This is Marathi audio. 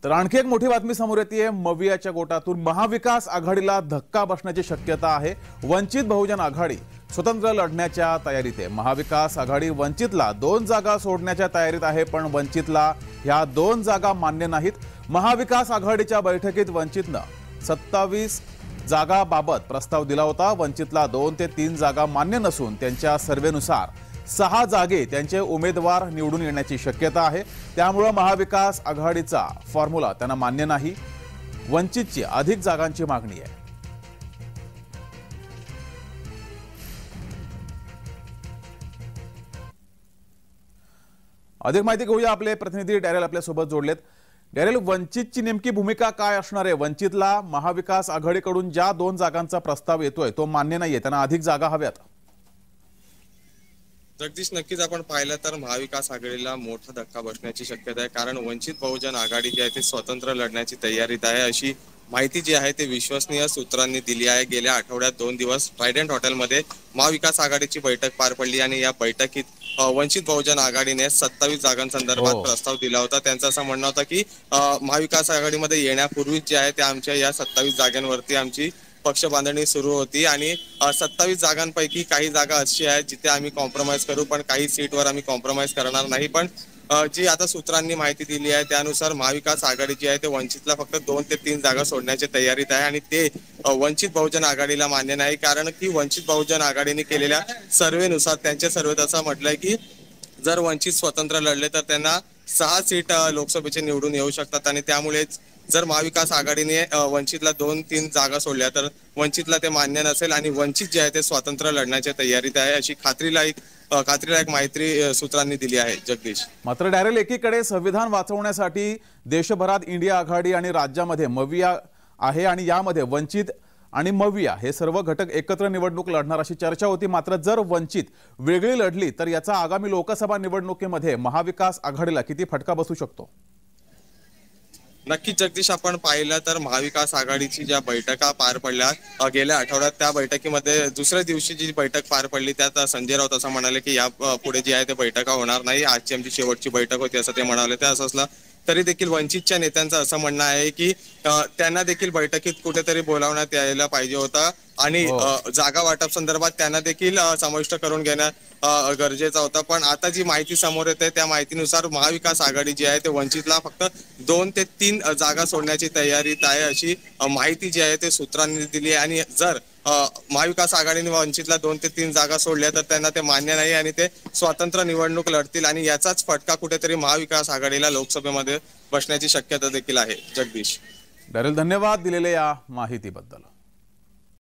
तर आणखी एक मोठी बातमी समोर येते। मवियाच्या गोटातून महाविकास आघाडीला धक्का बसण्याची शक्यता आहे। वंचित बहुजन आघाडी स्वतंत्र लढण्याच्या तयारीत आहे। महाविकास आघाडी वंचितला 2 जागा सोडण्याच्या तयारीत आहे, पण वंचितला ह्या 2 जागा मान्य नाहीत। महाविकास आघाडीच्या बैठकीत वंचितनं 27 जागाबाबत प्रस्ताव दिला होता। वंचितला 2 ते 3 जागा मान्य नसून त्यांच्या सर्वेनुसार 6 जागे त्यांचे उमेदवार निवडून येण्याची शक्यता आहे। त्यामुळे महाविकास आघाडीचा फॉर्म्युला त्यांना मान्य नाही। वंचितची अधिक जागांची मागणी आहे। अधिक माहिती घेऊया, आपले प्रतिनिधी डॅरेल आपल्या सोबत जोडलेत। डॅरेल, वंचितची नेमकी भूमिका काय असणार आहे? वंचितला महाविकास आघाडीकडून ज्या 2 जागांचा प्रस्ताव येतोय तो मान्य नाहीये, त्यांना अधिक जागा हव्यात। जगदीश, नक्कीच आपण पाहिलं तर महाविकास आघाडीला मोठा धक्का बसण्याची शक्यता आहे, कारण वंचित बहुजन आघाडी जी आहे ती स्वतंत्र लढण्याची तयारीत आहे, अशी माहिती जी आहे ती विश्वसनीय सूत्रांनी दिली आहे। गेल्या आठवड्यात 2 दिवस ट्रायडेंट हॉटेलमध्ये महाविकास आघाडीची बैठक पार पडली आणि या बैठकीत वंचित बहुजन आघाडीने 27 जागांसंदर्भात प्रस्ताव दिला होता। त्यांचं असं म्हणणं होतं की महाविकास आघाडीमध्ये येण्यापूर्वी जे आहे ते आमच्या या 27 जागांवरती आमची पक्ष बांधणी सुरू होती आणि 27 जागांपैकी काही जागा अशी आहेत जिथे आम्ही कॉम्प्रोमाइज करू, पण काही सीटवर आम्ही कॉम्प्रोमाइज करणार नाही। पण जी आता सूत्रांनी माहिती दिली आहे त्यानुसार महाविकास आघाडी जी आहे ते वंचितला फक्त 2 ते 3 जागा सोडण्याच्या तयारीत आहे आणि ते वंचित बहुजन आघाडीला मान्य नाही, कारण की वंचित बहुजन आघाडीने केलेल्या सर्वेनुसार त्यांच्या सर्वेत असं म्हटलंय की जर वंचित स्वतंत्र लढले तर त्यांना 6 सीट लोकसभेचे निवडून येऊ शकतात आणि त्यामुळेच जर महाविकास आघाडीने वंचितला 2-3 जागा सोडल्या तर वंचितला ते मान्य नसेल आणि वंचित जे आहे ते स्वतंत्र लढण्याच्या तयारीत आहे, अशी खात्रीलायक माहिती सूत्रांनी दिली आहे। जगदीश, मात्र डॅरेल, एकीकडे संविधान वाचवण्यासाठी देशभरात इंडिया आघाडी आणि राज्यामध्ये मविया आहे आणि यामध्ये वंचित आणि मविया हे सर्व घटक एकत्र निवडणूक लढणार अशी चर्चा होती। मात्र जर वंचित वेगळी लढली तर याचा आगामी लोकसभा निवडणुकीमध्ये महाविकास आघाडीला किती फटका बसू शकतो? नक्कीच जगदीश, आपण पाहिलं तर महाविकास आघाडीची ज्या बैठका पार पडल्या गेल्या आठवड्यात, त्या बैठकीमध्ये दुसऱ्या दिवशी जी बैठक पार पडली त्यात संजय राऊत असं म्हणाले की या पुढे जी आहे ते बैठका होणार नाही, आजची आमची शेवटची बैठक होती असं ते म्हणाले। त्या असं तरी देखील वंचितच्या नेत्यांचं असं म्हणणं आहे की त्यांना देखील बैठकीत कुठेतरी बोलावण्यात यायला पाहिजे होतं आणि जागा वाटप संदर्भात त्यांना देखील समाविष्ट करून घेण्यात गरजेचा होता। पण आता जी माहिती समोर येते त्या माहितीनुसार महाविकास आघाडी जी आहे ते वंचितला फक्त 2 ते 3 जागा सोडण्याची तयारीत आहे, अशी माहिती जी आहे ते सूत्रांनी दिली आहे। आणि जर महाविकास आघाडीने वंचितला 2 ते 3 जागा सोडल्या तर त्यांना ते मान्य नाही आणि ते स्वतंत्र निवडणूक लढतील आणि याचाच फटका कुठेतरी महाविकास आघाडीला लोकसभेमध्ये बसण्याची शक्यता देखील आहे। जगदीश, डॅरेल, धन्यवाद दिलेल्या या माहितीबद्दल।